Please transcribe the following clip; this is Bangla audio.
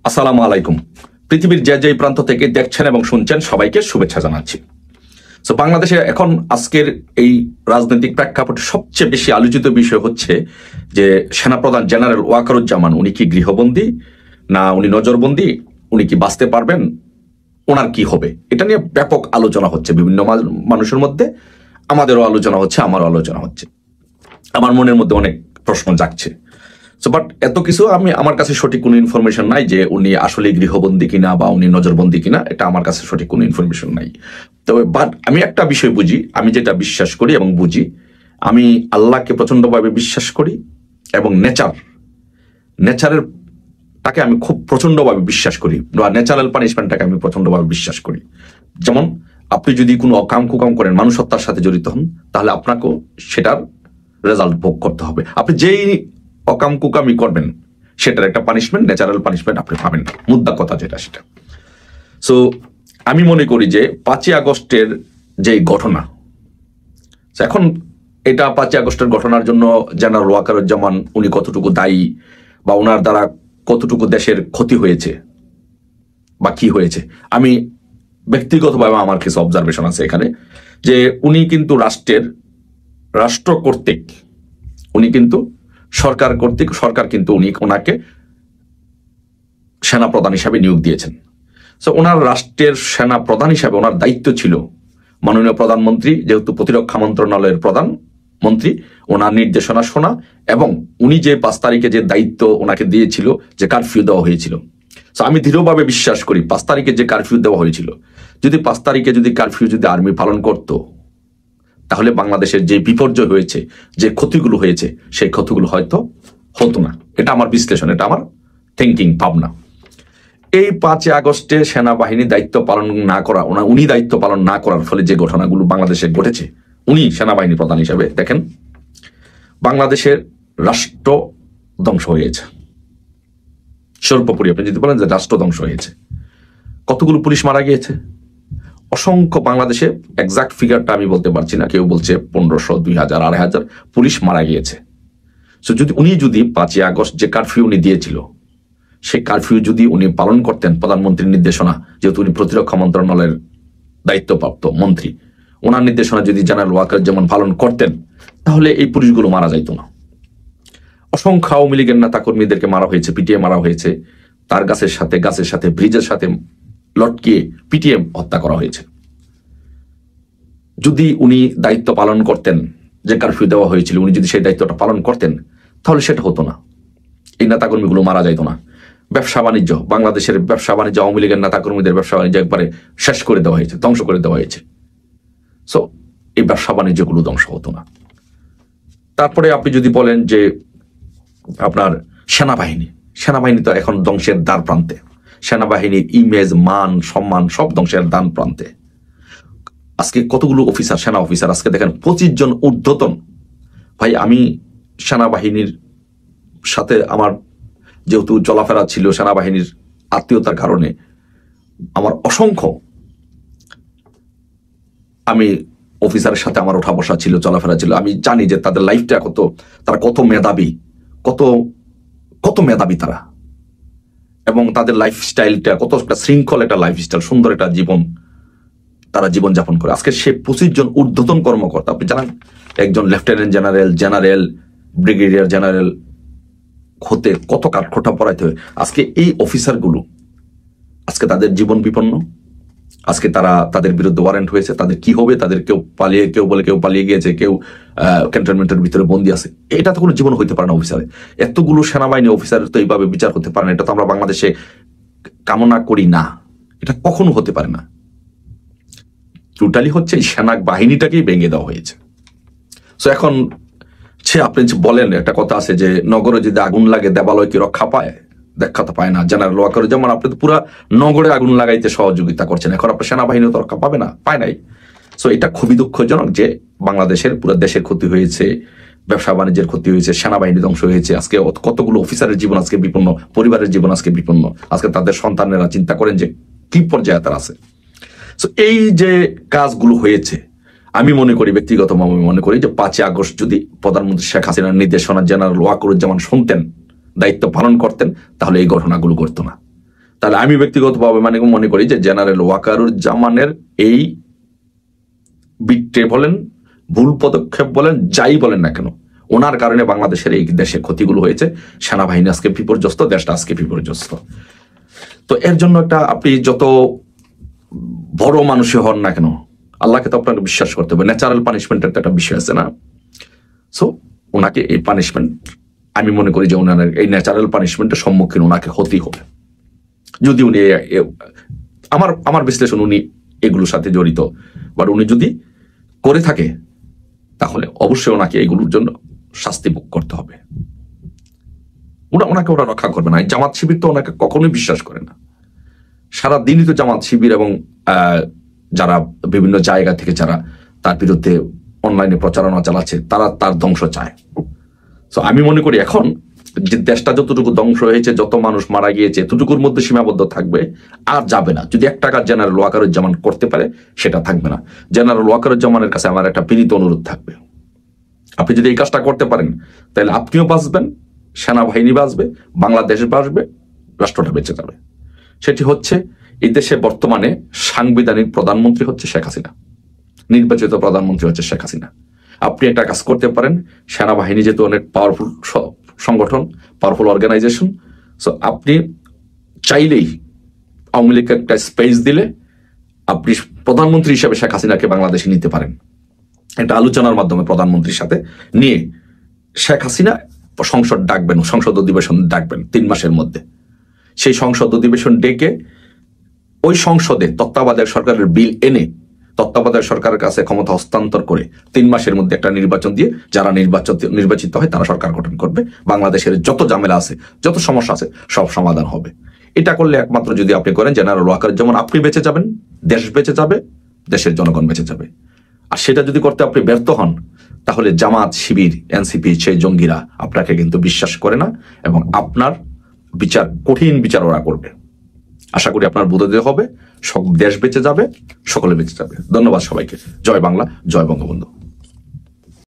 আসসালামু আলাইকুম। পৃথিবীর যে যে প্রান্ত থেকে দেখছেন এবং শুনছেন সবাইকে শুভেচ্ছা জানাচ্ছি। তো বাংলাদেশে এখন আজকের এই রাজনৈতিক প্রেক্ষাপটে সবচেয়ে বেশি আলোচিত বিষয় হচ্ছে যে সেনাপ্রধান জেনারেল ওয়াকারুজ্জামান উনি কি গৃহবন্দী না উনি নজরবন্দী, উনি কি বাঁচতে পারবেন, ওনার কি হবে, এটা নিয়ে ব্যাপক আলোচনা হচ্ছে বিভিন্ন মানুষের মধ্যে। আমাদেরও আলোচনা হচ্ছে, আমারও আলোচনা হচ্ছে, আমার মনের মধ্যে অনেক প্রশ্ন জাগছে। বাট এত কিছু আমার কাছে সঠিক কোনো ইনফরমেশন নাই যে উনি আসলে গৃহবন্দী কিনা বা উনি নজরবন্দী কিনা, এটা আমার কাছে সঠিক কোনো ইনফরমেশন নাই। তবে বাট আমি একটা বিষয় বুঝি, আমি যেটা বিশ্বাস করি এবং বুঝি, আমি আল্লাহকে প্রচন্ডভাবে বিশ্বাস করি এবং নেচারের তাকে আমি খুব প্রচন্ডভাবে বিশ্বাস করি, বা ন্যাচারাল পানিশমেন্টটাকে আমি প্রচন্ডভাবে বিশ্বাস করি। যেমন আপনি যদি কোনো অকাম কুকাম করেন, মানুষ হত্যার সাথে জড়িত হন, তাহলে আপনাকেও সেটার রেজাল্ট ভোগ করতে হবে। আপনি যেই অকাম কুকামি করবেন সেটার একটা পানিশমেন্ট, ন্যাচারাল পানিশমেন্ট আপনি পাবেন, মুদ্রা কথা যেটা সেটা। সো আমি মনে করি যে 5ই আগস্টের যে ঘটনা, এখন এটা 5ই আগস্টের ঘটনার জন্য জেনারেল ওয়াকারুজ্জামান উনি কতটুকু দায়ী বা ওনার দ্বারা কতটুকু দেশের ক্ষতি হয়েছে বা কি হয়েছে, আমি ব্যক্তিগতভাবে আমার কিছু অবজারভেশন আছে এখানে। যে উনি কিন্তু রাষ্ট্র কর্তৃক, উনি কিন্তু সরকার কর্তৃক, সরকার কিন্তু ওনাকে সেনা প্রধান হিসাবে নিয়োগ দিয়েছেন। সো ওনার রাষ্ট্রের সেনা প্রধান হিসাবে ওনার দায়িত্ব ছিল মাননীয় প্রধানমন্ত্রী, যেহেতু প্রতিরক্ষা মন্ত্রণালয়ের প্রধান মন্ত্রী, ওনার নির্দেশনা শোনা, এবং উনি যে 5 তারিখে যে দায়িত্ব ওনাকে দিয়েছিল, যে কারফিউ দেওয়া হয়েছিল। সো আমি দৃঢ়ভাবে বিশ্বাস করি 5 তারিখে যে কারফিউ দেওয়া হয়েছিল, যদি 5 তারিখে যদি কারফিউ যদি আর্মি পালন করত, তাহলে বাংলাদেশের যে বিপর্যয় হয়েছে, যে ক্ষতিগুলো হয়েছে, সেই ক্ষতিগুলো হয়তো হতো না। এটা আমার বিশ্লেষণ, এটা আমার থিঙ্কিং, ভাবনা। এই 5ই আগস্টে সেনাবাহিনী দায়িত্ব পালন না করা, উনি দায়িত্ব পালন না করার ফলে যে ঘটনাগুলো বাংলাদেশে ঘটেছে, উনি সেনাবাহিনী প্রধান হিসাবে দেখেন বাংলাদেশের রাষ্ট্র ধ্বংস হয়েছে। সর্বোপরি আপনি যদি বলেন যে রাষ্ট্র ধ্বংস হয়েছে, কতগুলো পুলিশ মারা গিয়েছে, অসংখ্য, বাংলাদেশে এক্সাক্ট ফিগারটা আমি বলতে পারছি না, কেউ বলছে 1500, 2000, 2500 পুলিশ মারা গিয়েছে। সো উনি যদি 5ই আগস্ট যে কারফিউ উনি দিয়েছিল, সেই কারফিউ যদি উনি পালন করতেন প্রধানমন্ত্রীর নির্দেশনা, যেহেতু উনি প্রতিরক্ষা মন্ত্রণালয়ের দায়িত্বপ্রাপ্ত মন্ত্রী, ওনার নির্দেশনা যদি জেনারেল ওয়াকারুজ্জামান পালন করতেন, তাহলে এই পুলিশগুলো মারা যাইত না। অসংখ্য আওয়ামী লীগের নেতা কর্মীদেরকে মারা হয়েছে, পিটিএ মারা হয়েছে, তার গাছের সাথে ব্রিজের সাথে লটকিয়ে পিটিএম হত্যা করা হয়েছে। যদি উনি দায়িত্ব পালন করতেন, যে কারফিউ দেওয়া হয়েছিল, উনি যদি সেই দায়িত্বটা পালন করতেন, তাহলে সেটা হতো না, এই নেতাকর্মীগুলো মারা যাইত না। ব্যবসা বাণিজ্য, বাংলাদেশের ব্যবসা বাণিজ্য, আওয়ামী লীগের নেতাকর্মীদের ব্যবসা বাণিজ্য একবারে শেষ করে দেওয়া হয়েছে, ধ্বংস করে দেওয়া হয়েছে। সো এই ব্যবসা বাণিজ্যগুলো ধ্বংস হতো না। তারপরে আপনি যদি বলেন যে আপনার সেনাবাহিনী তো এখন ধ্বংসের দ্বার প্রান্তে, সেনাবাহিনীর ইমেজ, মান, সম্মান সব ধ্বংসের দ্বার প্রান্তে। আজকে কতগুলো অফিসার, সেনা অফিসার আজকে দেখেন 25 জন ঊর্ধ্বতন। ভাই, আমি সেনাবাহিনীর সাথে আমার যেহেতু চলাফেরা ছিল, সেনাবাহিনীর আত্মীয়তার কারণে আমার অসংখ্য, আমি অফিসারের সাথে আমার ওঠা বসা ছিল, চলাফেরা ছিল। আমি জানি যে তাদের লাইফটা তারা কত মেধাবী, কত মেধাবী তারা, এবং তাদের লাইফস্টাইলটা কত একটা শৃঙ্খল একটা লাইফস্টাইল, সুন্দর একটা জীবন তারা জীবনযাপন করে। আজকে সে 25 জন ঊর্ধ্বতন কর্মকর্তা, আপনি জানেন একজন লেফটেন্যান্ট জেনারেল, ব্রিগেডিয়ার জেনারেল হতে কত কাঠখোটা পড়াইতে হয়। আজকে এই অফিসারগুলো, আজকে তাদের জীবন বিপন্ন, আজকে তাদের বিরুদ্ধে ওয়ারেন্ট হয়েছে, তাদের কি হবে, তাদের কেউ পালিয়ে গিয়েছে, কেউ ক্যান্টনমেন্টের ভিতরে বন্দী আছে। এটা তো কোনো জীবন হইতে পারে না অফিসারে। এতগুলো সেনাবাহিনী অফিসারের তো এইভাবে বিচার হতে পারে না, এটা তো আমরা বাংলাদেশে কামনা করি না, এটা কখনো হতে পারে না। টোটালি হচ্ছে এই সেনা বাহিনীটাকেই ভেঙে দেওয়া হয়েছে। সো এখন আপনি বলেন, একটা কথা আছে যে নগরে যদি আগুন লাগে দেবালয় কি রক্ষা পায়, দেখা তো পায় না। জেনারেল ওয়াকারুজ্জামান আপনি তো পুরা নগরে আগুন লাগাইতে সহযোগিতা করছেন, এখন আপনার সেনাবাহিনী তো রক্ষা পাবে না, পায় নাই। সো এটা খুবই দুঃখজনক যে বাংলাদেশের পুরো দেশের ক্ষতি হয়েছে, ব্যবসা বাণিজ্যের ক্ষতি হয়েছে, সেনাবাহিনী ধ্বংস হয়েছে। আজকে কতগুলো অফিসারের জীবন আজকে বিপন্ন, পরিবারের জীবন আজকে বিপন্ন। আজকে তাদের সন্তানেরা চিন্তা করেন যে কি পর্যায়ে তারা আছে। সো এই যে কাজগুলো হয়েছে, আমি মনে করি, ব্যক্তিগতভাবে মনে করি যে 5ই আগস্ট যদি প্রধানমন্ত্রী শেখ হাসিনার নির্দেশনা জেনারেল ওয়াকারুজ্জামান শুনতেন, দায়িত্ব পালন করতেন, তাহলে এই ঘটনাগুলো ঘটতো না। তাহলে আমি ব্যক্তিগতভাবে মনে করি যে জেনারেল ওয়াকারুজ্জামানের এই বিট্রে বলেন, ভুল পদক্ষেপ বলেন, যাই বলেন না কেন, ওনার কারণে বাংলাদেশের এই দেশে ক্ষতিগুলো হয়েছে। সেনাবাহিনী আজকে বিপর্যস্ত, দেশটা আজকে বিপর্যস্ত। তো এর জন্য একটা আপনি যত বড় মানুষই হন না কেন, আল্লাহকে তো আপনাকে বিশ্বাস করতে হবে। ন্যাচারাল পানিশমেন্টের তো একটা বিষয় আছে না? সো ওনাকে এই পানিশমেন্ট, আমি মনে করি যে ওনার এই ন্যাচারাল পানিশমেন্টের সম্মুখীন ওনাকে হতেই হবে। যদি উনি, আমার বিশ্লেষণ, উনি এগুলোর সাথে জড়িত, বাট উনি যদি করে থাকে তাহলে অবশ্যই ওনাকে এগুলোর জন্য শাস্তি ভোগ করতে হবে। ওনাকে ওরা রক্ষা করবে না। জামাত শিবির তো ওনাকে কখনোই বিশ্বাস করে না। সারা দিনই তো জামাত শিবির এবং যারা বিভিন্ন জায়গা থেকে যারা তার বিরুদ্ধে অনলাইনে প্রচারণা চালাচ্ছে, তারা তার ধ্বংস চায়। তো আমি মনে করি এখন যে দেশটা যতটুকু ধ্বংস হয়েছে, যত মানুষ মারা গিয়েছে, এতটুকুর মধ্যে সীমাবদ্ধ থাকবে, আর যাবে না। যদি একটা কাজ জেনারেল ওয়াকারুজ্জামান করতে পারে, সেটা থাকবে না। জেনারেল ওয়াকারুজ্জামানের কাছে আমার একটা বিনীত অনুরোধ থাকবে, আপনি যদি এই কাজটা করতে পারেন তাহলে আপনিও বাঁচবেন, সেনাবাহিনী বাঁচবে, বাংলাদেশ বাঁচবে, রাষ্ট্রটা বেঁচে যাবে। সেটি হচ্ছে, এই দেশে বর্তমানে সাংবিধানিক প্রধানমন্ত্রী হচ্ছে শেখ হাসিনা, নির্বাচিত প্রধানমন্ত্রী হচ্ছে শেখ হাসিনা। আপনি একটা কাজ করতে পারেন, সেনাবাহিনী যেহেতু অনেক পাওয়ারফুল সংগঠন, পাওয়ারফুল অর্গানাইজেশন, সো আপনি চাইলেই আওয়ামী লীগকে একটা স্পেস দিলে আপনি প্রধানমন্ত্রী হিসেবে শেখ হাসিনাকে বাংলাদেশে নিতে পারেন। একটা আলোচনার মাধ্যমে প্রধানমন্ত্রীর সাথে নিয়ে শেখ হাসিনা সংসদ ডাকবেন, সংসদ অধিবেশন ডাকবেন 3 মাসের মধ্যে। সেই সংসদ অধিবেশন ডেকে ওই সংসদে তত্ত্বাবধায়ক সরকারের বিল এনে তত্ত্বাবধায়ক সরকারের কাছে ক্ষমতা হস্তান্তর করে 3 মাসের মধ্যে একটা নির্বাচন দিয়ে যারা নির্বাচিত হয় তারা সরকার গঠন করবে। বাংলাদেশের যত ঝামেলা আছে, যত সমস্যা আছে, সব সমাধান হবে। এটা করলে একমাত্র যদি আপনি করেন, জেনারেল ওয়াকারুজ্জামান আপনি বেঁচে যাবেন, দেশ বেঁচে যাবে, দেশের জনগণ বেঁচে যাবে। আর সেটা যদি করতে আপনি ব্যর্থ হন, তাহলে জামাত শিবির, এনসিপি, সেই জঙ্গিরা আপনাকে কিন্তু বিশ্বাস করে না, এবং আপনার বিচার, কঠিন বিচার ওরা করবে। আশা করি আপনার বোধোদয় হবে, দেশ বেঁচে যাবে, সকলে বেঁচে যাবে। ধন্যবাদ সবাইকে। জয় বাংলা, জয় বঙ্গবন্ধু।